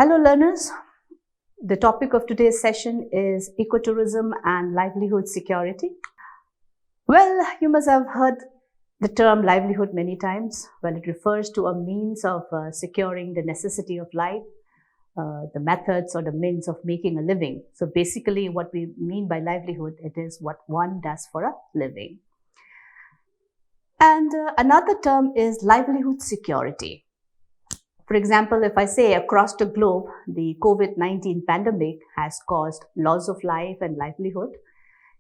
Hello learners, the topic of today's session is ecotourism and livelihood security. Well, you must have heard the term livelihood many times. Well, it refers to a means of securing the necessity of life, the methods or the means of making a living. So basically what we mean by livelihood, it is what one does for a living. And another term is livelihood security. For example, if I say across the globe, the COVID-19 pandemic has caused loss of life and livelihood.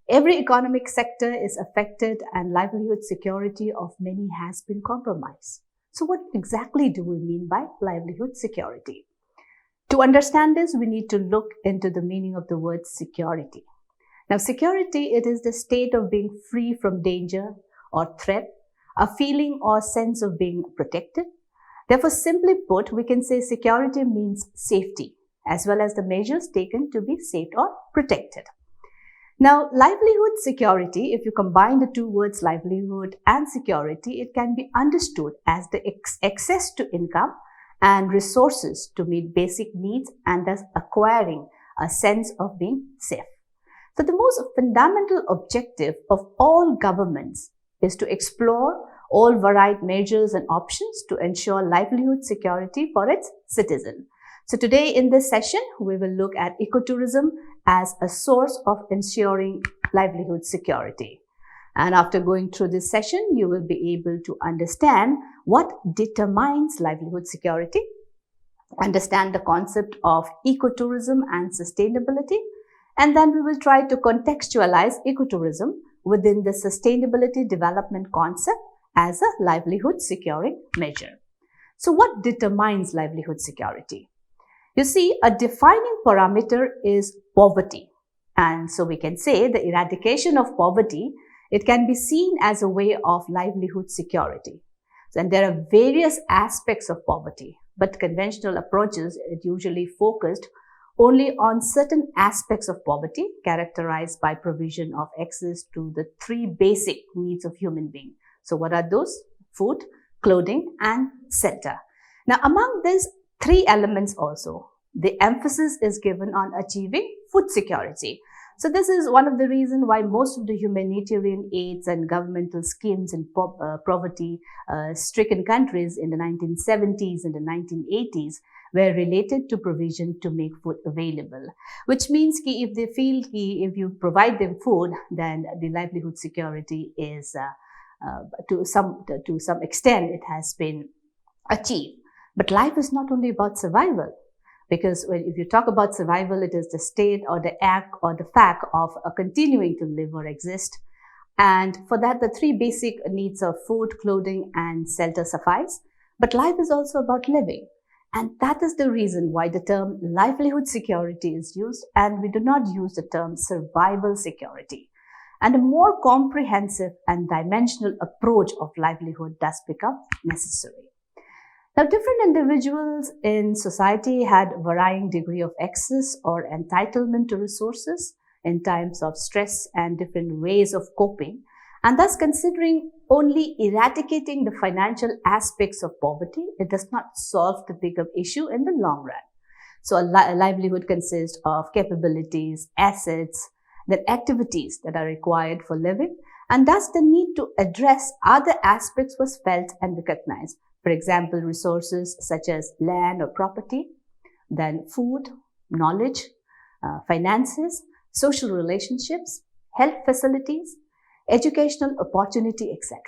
Every economic sector is affected and livelihood security of many has been compromised. So what exactly do we mean by livelihood security? To understand this, we need to look into the meaning of the word security. Now, security, it is the state of being free from danger or threat, a feeling or sense of being protected. Therefore, simply put, we can say security means safety, as well as the measures taken to be safe or protected. Now, livelihood security, if you combine the two words livelihood and security, it can be understood as the access to income and resources to meet basic needs and thus acquiring a sense of being safe. So, the most fundamental objective of all governments is to explore all varied measures and options to ensure livelihood security for its citizen. So today in this session, we will look at ecotourism as a source of ensuring livelihood security. And after going through this session, you will be able to understand what determines livelihood security, understand the concept of ecotourism and sustainability, and then we will try to contextualize ecotourism within the sustainability development concept as a livelihood securing measure. So what determines livelihood security? You see, a defining parameter is poverty. And so we can say the eradication of poverty, it can be seen as a way of livelihood security. And there are various aspects of poverty, but conventional approaches, it usually focused only on certain aspects of poverty characterized by provision of access to the three basic needs of human being. So what are those? Food, clothing, and shelter. Now, among these three elements also, the emphasis is given on achieving food security. So this is one of the reasons why most of the humanitarian aids and governmental schemes in poverty-stricken countries in the 1970s and the 1980s were related to provision to make food available, which means if they feel if you provide them food, then the livelihood security is to some extent it has been achieved. But life is not only about survival, because if you talk about survival, it is the state or the act or the fact of continuing to live or exist. And for that, the three basic needs of food, clothing, and shelter suffice. But life is also about living. And that is the reason why the term livelihood security is used, and we do not use the term survival security. And a more comprehensive and dimensional approach of livelihood does become necessary. Now, different individuals in society had varying degree of access or entitlement to resources in times of stress and different ways of coping. And thus, considering only eradicating the financial aspects of poverty, it does not solve the bigger issue in the long run. So, a livelihood consists of capabilities, assets, the activities that are required for living, and thus the need to address other aspects was felt and recognized. For example, resources such as land or property, then food, knowledge, finances, social relationships, health facilities, educational opportunity, etc.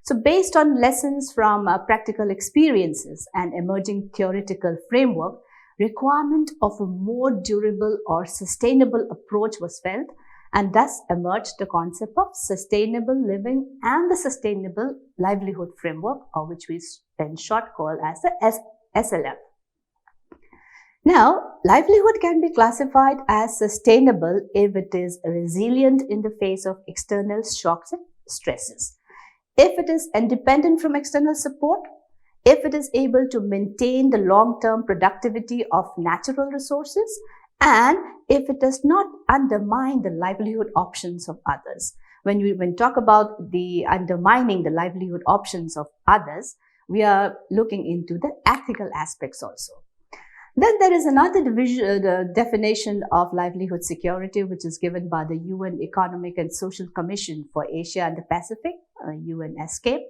So based on lessons from practical experiences and emerging theoretical framework, requirement of a more durable or sustainable approach was felt, and thus emerged the concept of sustainable living and the sustainable livelihood framework, or which we in short call as the SLF. Now, livelihood can be classified as sustainable if it is resilient in the face of external shocks and stresses, if it is independent from external support, if it is able to maintain the long-term productivity of natural resources, and if it does not undermine the livelihood options of others. When we talk about the undermining the livelihood options of others, we are looking into the ethical aspects also. Then there is another definition of livelihood security, which is given by the UN Economic and Social Commission for Asia and the Pacific, UNESCAPE.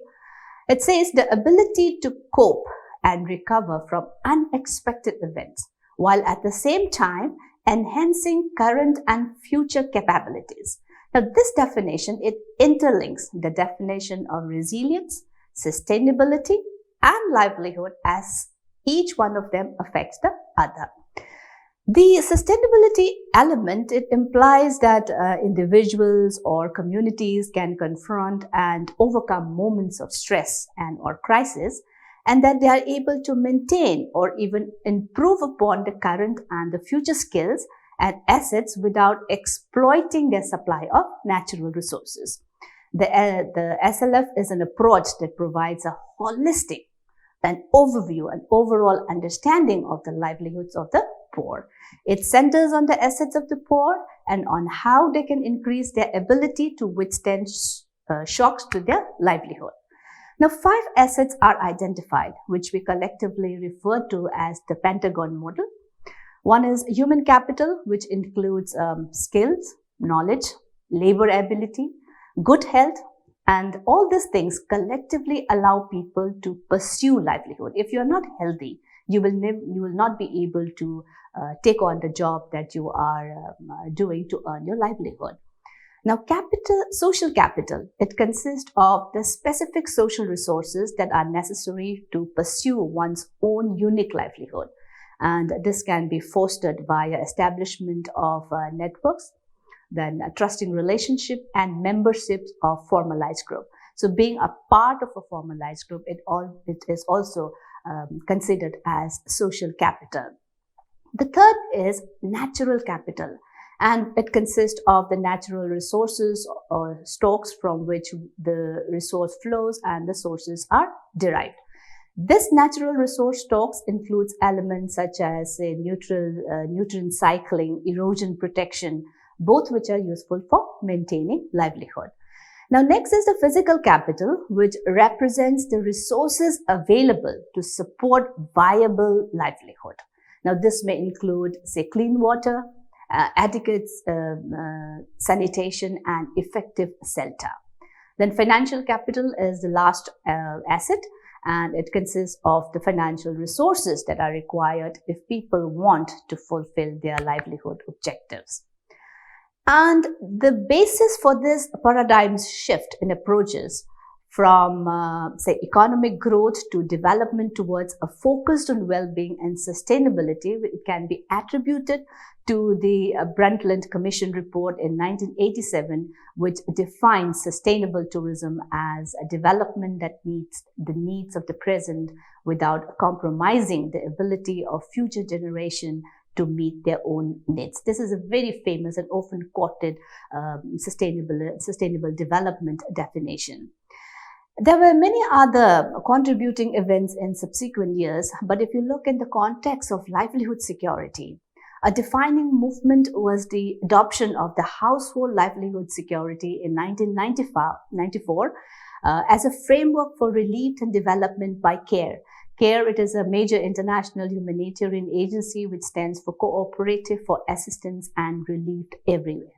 It says the ability to cope and recover from unexpected events, while at the same time enhancing current and future capabilities. Now, this definition, it interlinks the definition of resilience, sustainability, and livelihood, as each one of them affects the other. The sustainability element, it implies that individuals or communities can confront and overcome moments of stress and or crisis, and that they are able to maintain or even improve upon the current and the future skills and assets without exploiting their supply of natural resources. The SLF is an approach that provides a holistic an overview, an overall understanding of the livelihoods of the poor. It centers on the assets of the poor and on how they can increase their ability to withstand shocks to their livelihood. Now, 5 assets are identified, which we collectively refer to as the Pentagon model. One is human capital, which includes skills, knowledge, labor ability, good health, and all these things collectively allow people to pursue livelihood. If you're not healthy, you will not be able to take on the job that you are doing to earn your livelihood. Now, social capital, it consists of the specific social resources that are necessary to pursue one's own unique livelihood. And this can be fostered via establishment of networks, then a trusting relationship and memberships of formalized group. So being a part of a formalized group, it is also considered as social capital. The third is natural capital, and it consists of the natural resources or stocks from which the resource flows and the sources are derived. This natural resource stocks includes elements such as say, nutrient cycling, erosion protection, both which are useful for maintaining livelihood. Now, next is the physical capital, which represents the resources available to support viable livelihood. Now, this may include, say, clean water, adequate sanitation, and effective shelter. Then financial capital is the last asset, and it consists of the financial resources that are required if people want to fulfill their livelihood objectives. And the basis for this paradigm shift in approaches from, say, economic growth to development towards a focus on well-being and sustainability, it can be attributed to the Brundtland Commission report in 1987, which defines sustainable tourism as a development that meets the needs of the present without compromising the ability of future generations to meet their own needs. This is a very famous and often quoted sustainable development definition. There were many other contributing events in subsequent years, but if you look in the context of livelihood security, a defining movement was the adoption of the Household Livelihood Security in 1994 as a framework for relief and development by CARE. CARE, it is a major international humanitarian agency which stands for Cooperative for Assistance and Relief Everywhere.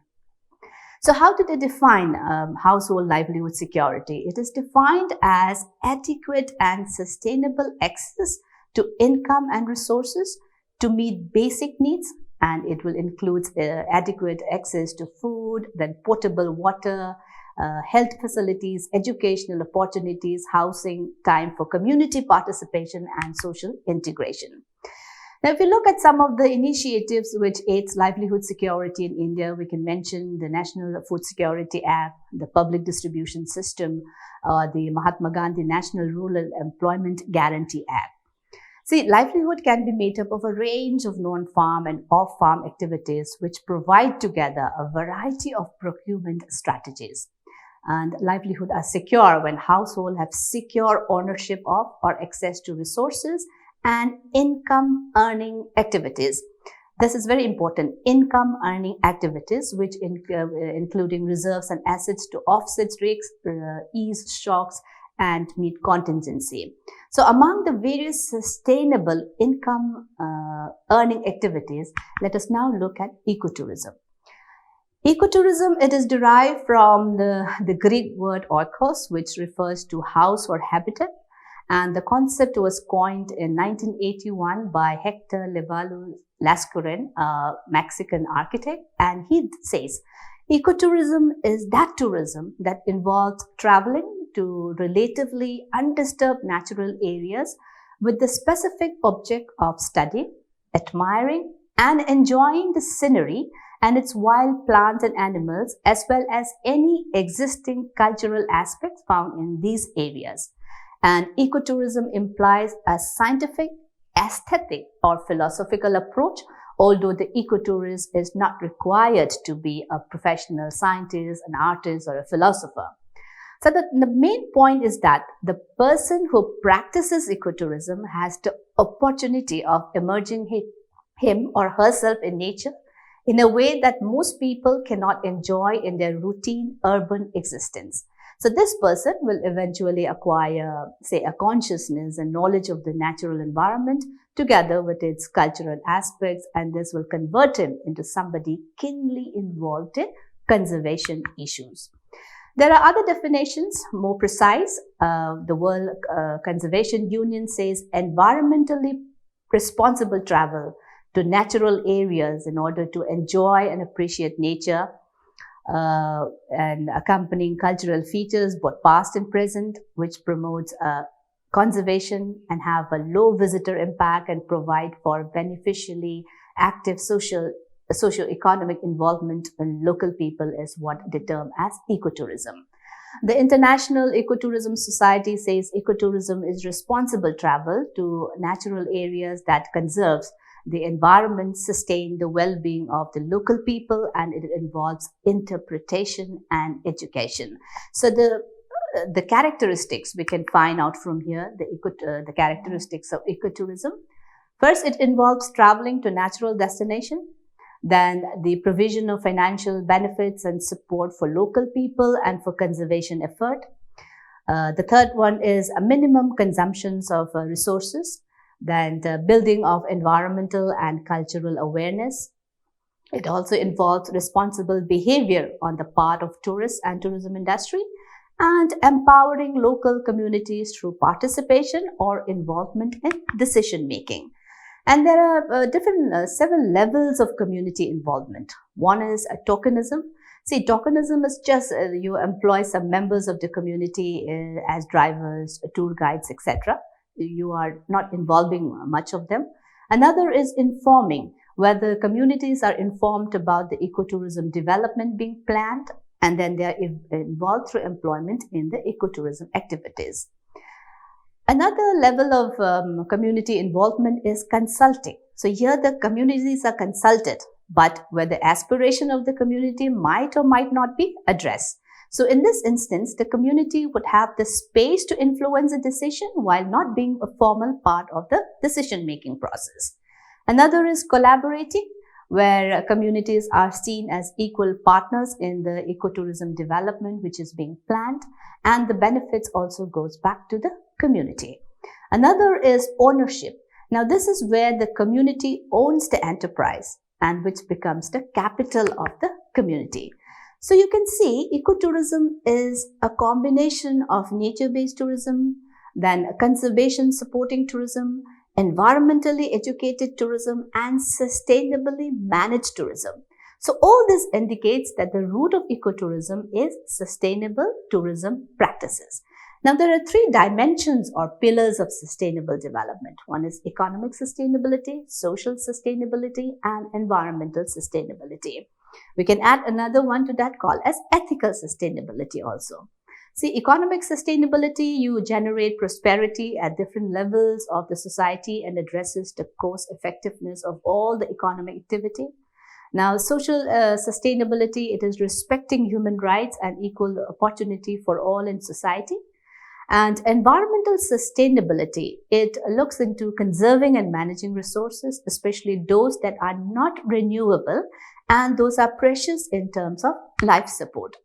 So how do they define household livelihood security? It is defined as adequate and sustainable access to income and resources to meet basic needs, and it will include adequate access to food, then potable water, health facilities, educational opportunities, housing, time for community participation and social integration. Now, if you look at some of the initiatives which aids livelihood security in India, we can mention the National Food Security Act, the Public Distribution System, the Mahatma Gandhi National Rural Employment Guarantee Act. See, livelihood can be made up of a range of non-farm and off-farm activities which provide together a variety of procurement strategies. And livelihood are secure when households have secure ownership of or access to resources and income earning activities. This is very important. Income earning activities, which including reserves and assets to offset risks, ease shocks, and meet contingency. So among the various sustainable income earning activities, let us now look at ecotourism. Ecotourism, it is derived from the Greek word oikos, which refers to house or habitat. And the concept was coined in 1981 by Hector Levalu Lascuren, a Mexican architect. And he says, ecotourism is that tourism that involves traveling to relatively undisturbed natural areas with the specific object of studying, admiring, and enjoying the scenery and its wild plants and animals, as well as any existing cultural aspects found in these areas. And ecotourism implies a scientific, aesthetic, or philosophical approach, although the ecotourist is not required to be a professional scientist, an artist, or a philosopher. So the main point is that the person who practices ecotourism has the opportunity of immersing him or herself in nature in a way that most people cannot enjoy in their routine urban existence. So this person will eventually acquire, say, a consciousness and knowledge of the natural environment together with its cultural aspects, and this will convert him into somebody keenly involved in conservation issues. There are other definitions, more precise. The World Conservation Union says environmentally responsible travel to natural areas in order to enjoy and appreciate nature and accompanying cultural features, both past and present, which promotes conservation and have a low visitor impact and provide for beneficially active socio-economic involvement in local people is what they term as ecotourism. The International Ecotourism Society says ecotourism is responsible travel to natural areas that conserves the environment, sustain the well-being of the local people, and it involves interpretation and education. So the characteristics we can find out from here, the characteristics of ecotourism. First, it involves traveling to natural destination. Then the provision of financial benefits and support for local people and for conservation effort. The third one is a minimum consumptions of resources. Then the building of environmental and cultural awareness. It also involves responsible behavior on the part of tourists and tourism industry, and empowering local communities through participation or involvement in decision making. And there are several levels of community involvement. One is a tokenism. See, tokenism is just you employ some members of the community as drivers, tour guides, etc. You are not involving much of them. Another is informing, where the communities are informed about the ecotourism development being planned, and then they are involved through employment in the ecotourism activities. Another level of community involvement is consulting. So here the communities are consulted, but where the aspiration of the community might or might not be addressed. So in this instance, the community would have the space to influence a decision while not being a formal part of the decision-making process. Another is collaborating, where communities are seen as equal partners in the ecotourism development which is being planned, and the benefits also goes back to the community. Another is ownership. Now this is where the community owns the enterprise and which becomes the capital of the community. So you can see ecotourism is a combination of nature-based tourism, then conservation supporting tourism, environmentally educated tourism, and sustainably managed tourism. So all this indicates that the root of ecotourism is sustainable tourism practices. Now there are three dimensions or pillars of sustainable development. One is economic sustainability, social sustainability, and environmental sustainability. We can add another one to that called as ethical sustainability also. See, economic sustainability, you generate prosperity at different levels of the society and addresses the cost effectiveness of all the economic activity. Now, social sustainability, it is respecting human rights and equal opportunity for all in society. And environmental sustainability, it looks into conserving and managing resources, especially those that are not renewable, and those are precious in terms of life support.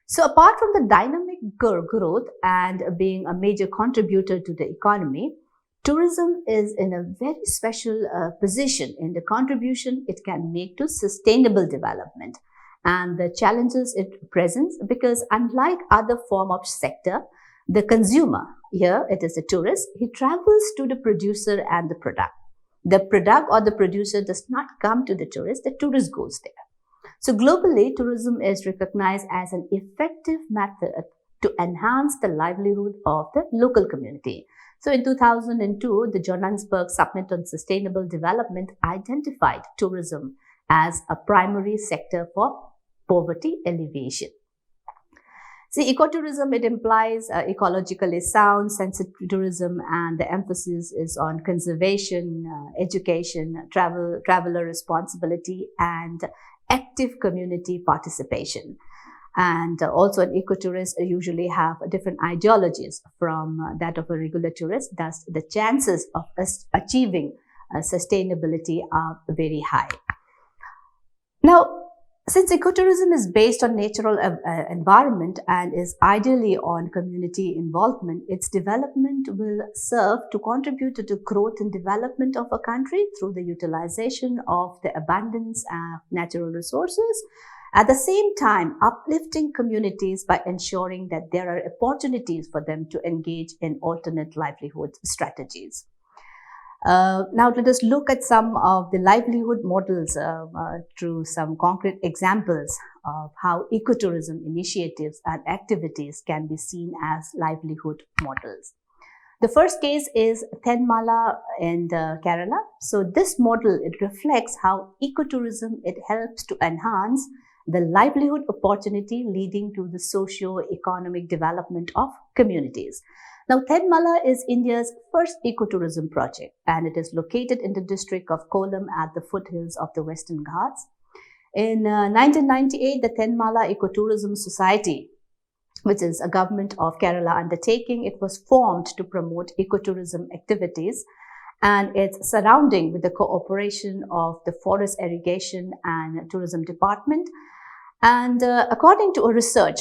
So apart from the dynamic growth and being a major contributor to the economy, tourism is in a very special position in the contribution it can make to sustainable development and the challenges it presents, because unlike other form of sector, the consumer, here it is the tourist, he travels to the producer and the product. The product or the producer does not come to the tourist goes there. So globally, tourism is recognized as an effective method to enhance the livelihood of the local community. So in 2002, the Johannesburg Summit on Sustainable Development identified tourism as a primary sector for poverty alleviation. See, ecotourism, it implies ecologically sound, sensitive tourism, and the emphasis is on conservation, education, traveler responsibility, and active community participation. And also an ecotourist usually have different ideologies from that of a regular tourist. Thus, the chances of us achieving sustainability are very high. Now, since ecotourism is based on natural environment and is ideally on community involvement, its development will serve to contribute to the growth and development of a country through the utilization of the abundance of natural resources. At the same time, uplifting communities by ensuring that there are opportunities for them to engage in alternate livelihood strategies. Now let us look at some of the livelihood models through some concrete examples of how ecotourism initiatives and activities can be seen as livelihood models. The first case is Thenmala in Kerala. So this model, it reflects how ecotourism, it helps to enhance the livelihood opportunity leading to the socio-economic development of communities. Now, Thenmala is India's first ecotourism project, and it is located in the district of Kollam at the foothills of the Western Ghats. In 1998, the Thenmala Ecotourism Society, which is a government of Kerala undertaking, it was formed to promote ecotourism activities, and it's surrounding with the cooperation of the Forest Irrigation and Tourism Department. And according to a research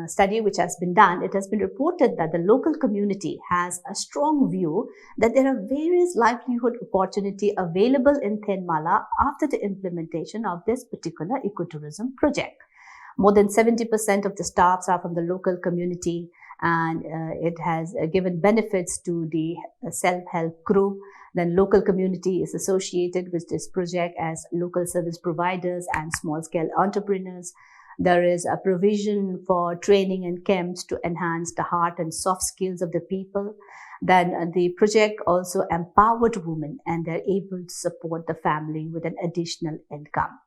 study which has been done, it has been reported that the local community has a strong view that there are various livelihood opportunities available in Thenmala after the implementation of this particular ecotourism project. More than 70% of the staffs are from the local community, and it has given benefits to the self-help group. Then local community is associated with this project as local service providers and small-scale entrepreneurs. There is a provision for training and camps to enhance the hard and soft skills of the people. Then the project also empowered women, and they're able to support the family with an additional income.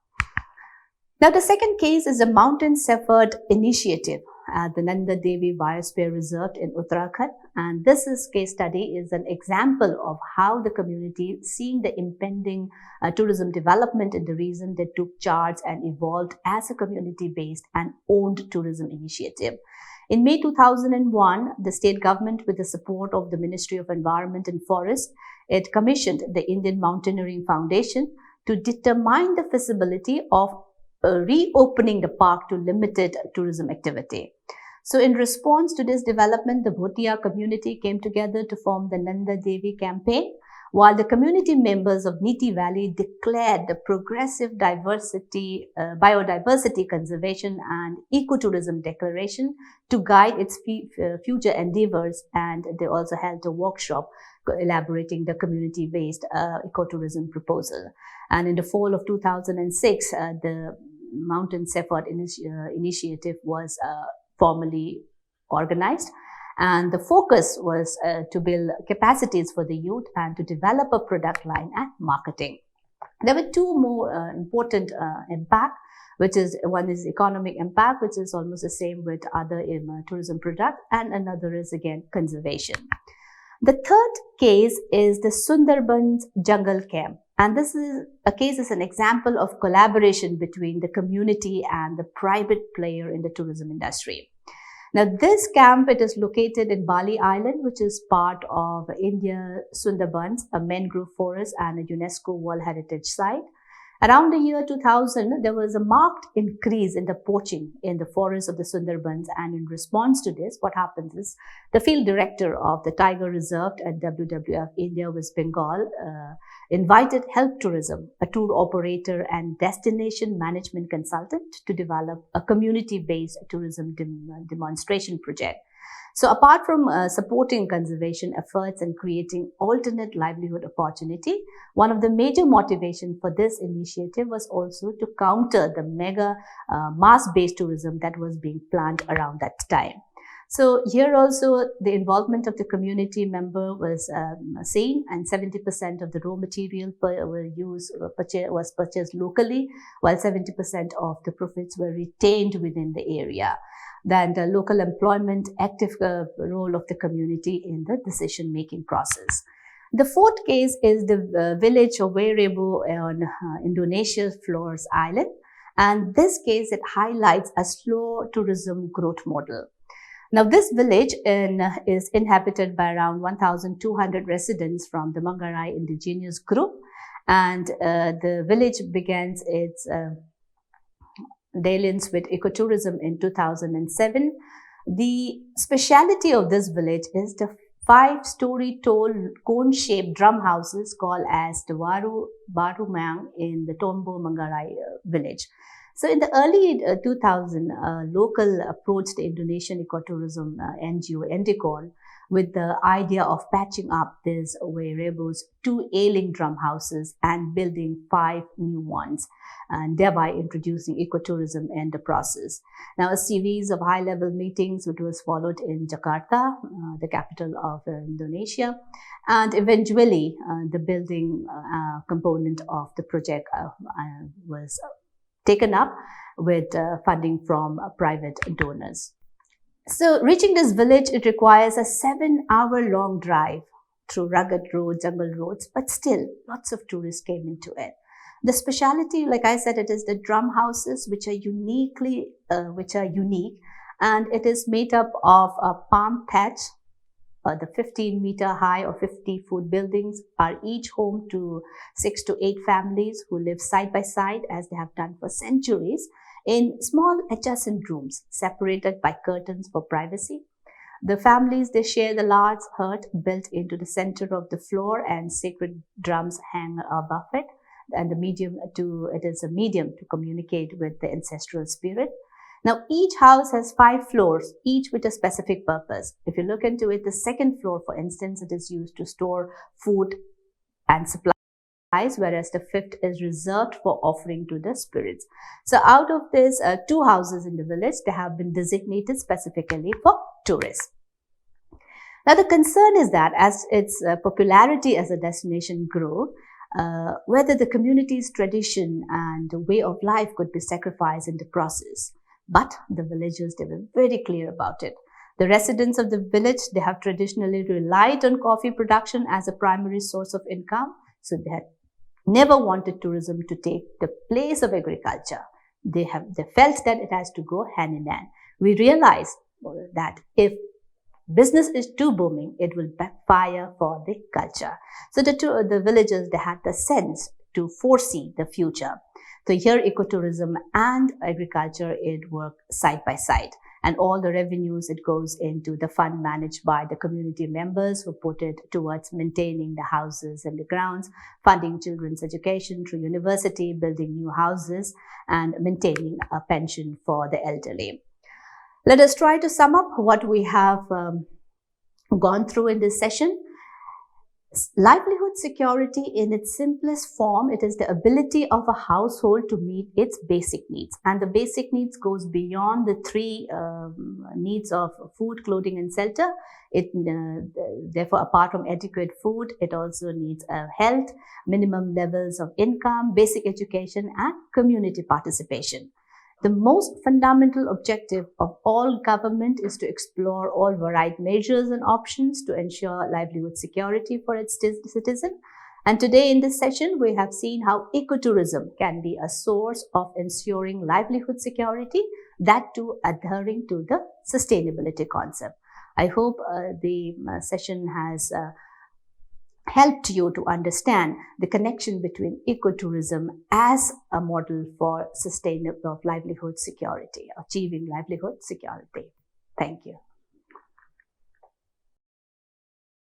Now, the second case is the Mountain Shepherd Initiative at the Nanda Devi Biosphere Reserve in Uttarakhand. And this case study is an example of how the community, seeing the impending tourism development in the region, they took charge and evolved as a community-based and owned tourism initiative. In May 2001, the state government, with the support of the Ministry of Environment and Forest, it commissioned the Indian Mountaineering Foundation to determine the feasibility of reopening the park to limited tourism activity. So in response to this development, the Bhotia community came together to form the Nanda Devi campaign, while the community members of Niti Valley declared the Progressive Biodiversity Conservation and Ecotourism Declaration to guide its future endeavors, and they also held a workshop elaborating the community-based ecotourism proposal. And in the fall of 2006, the Mountain Shepherd Initiative was formally organized, and the focus was to build capacities for the youth and to develop a product line and marketing. There were two more important impact, which is one is economic impact, which is almost the same with other tourism products, and another is again conservation. The third case is the Sundarbans jungle camp. And this is a case is an example of collaboration between the community and the private player in the tourism industry. Now, this camp, it is located in Bali Island, which is part of India Sundarbans, a mangrove forest and a UNESCO World Heritage Site. Around the year 2000, there was a marked increase in the poaching in the forests of the Sundarbans, and in response to this, what happens is the field director of the Tiger Reserve at WWF India West Bengal invited Help Tourism, a tour operator and destination management consultant, to develop a community-based tourism demonstration project. So apart from supporting conservation efforts and creating alternate livelihood opportunity, one of the major motivations for this initiative was also to counter the mega mass-based tourism that was being planned around that time. So here also the involvement of the community member was seen, and 70% of the raw material was purchased locally, while 70% of the profits were retained within the area. Then the local employment, active role of the community in the decision-making process. The fourth case is the village of Wairebo on Indonesia's Flores Island. And this case, it highlights a slow tourism growth model. Now, this village is inhabited by around 1,200 residents from the Manggarai indigenous group. And the village begins its dalliance with ecotourism in 2007. The speciality of this village is the 5-story tall cone-shaped drum houses called as the Barumang in the Tombo Manggarai village. So in the early 2000, local approached the Indonesian ecotourism NGO Endicon with the idea of patching up this Wairebo's 2 ailing drum houses and building 5 new ones, and thereby introducing ecotourism in the process. Now, a series of high-level meetings, which was followed in Jakarta, the capital of Indonesia, and eventually the building component of the project was taken up with funding from private donors. So reaching this village, it requires a 7-hour-long drive through rugged roads, jungle roads, but still lots of tourists came into it. The speciality, like I said, it is the drum houses, which are unique, and it is made up of a palm thatch. The 15-meter high or 50-foot buildings are each home to 6 to 8 families who live side by side, as they have done for centuries, in small adjacent rooms separated by curtains for privacy. The families, they share the large hut built into the center of the floor, and sacred drums hang above it. And it is a medium to communicate with the ancestral spirit. Now, each house has 5 floors, each with a specific purpose. If you look into it, the second floor, for instance, it is used to store food and supplies, whereas the 5th is reserved for offering to the spirits. So out of these 2 houses in the village, they have been designated specifically for tourists. Now, the concern is that as its popularity as a destination grew, whether the community's tradition and way of life could be sacrificed in the process. But the villagers, they were very clear about it. The residents of the village, they have traditionally relied on coffee production as a primary source of income. So they had never wanted tourism to take the place of agriculture. They felt that it has to go hand in hand. We realized that if business is too booming, it will backfire for the culture. So the villagers, they had the sense to foresee the future. So here ecotourism and agriculture, it work side by side, and all the revenues, it goes into the fund managed by the community members who put it towards maintaining the houses and the grounds, funding children's education through university, building new houses, and maintaining a pension for the elderly. Let us try to sum up what we have gone through in this session. Livelihood security in its simplest form, it is the ability of a household to meet its basic needs. And the basic needs goes beyond the 3 needs of food, clothing, and shelter. Therefore, apart from adequate food, it also needs health, minimum levels of income, basic education, and community participation. The most fundamental objective of all government is to explore all varied measures and options to ensure livelihood security for its citizen. And today in this session, we have seen how ecotourism can be a source of ensuring livelihood security, that too adhering to the sustainability concept. I hope the session has helped you to understand the connection between ecotourism as a model for sustainable livelihood security, achieving livelihood security. Thank you.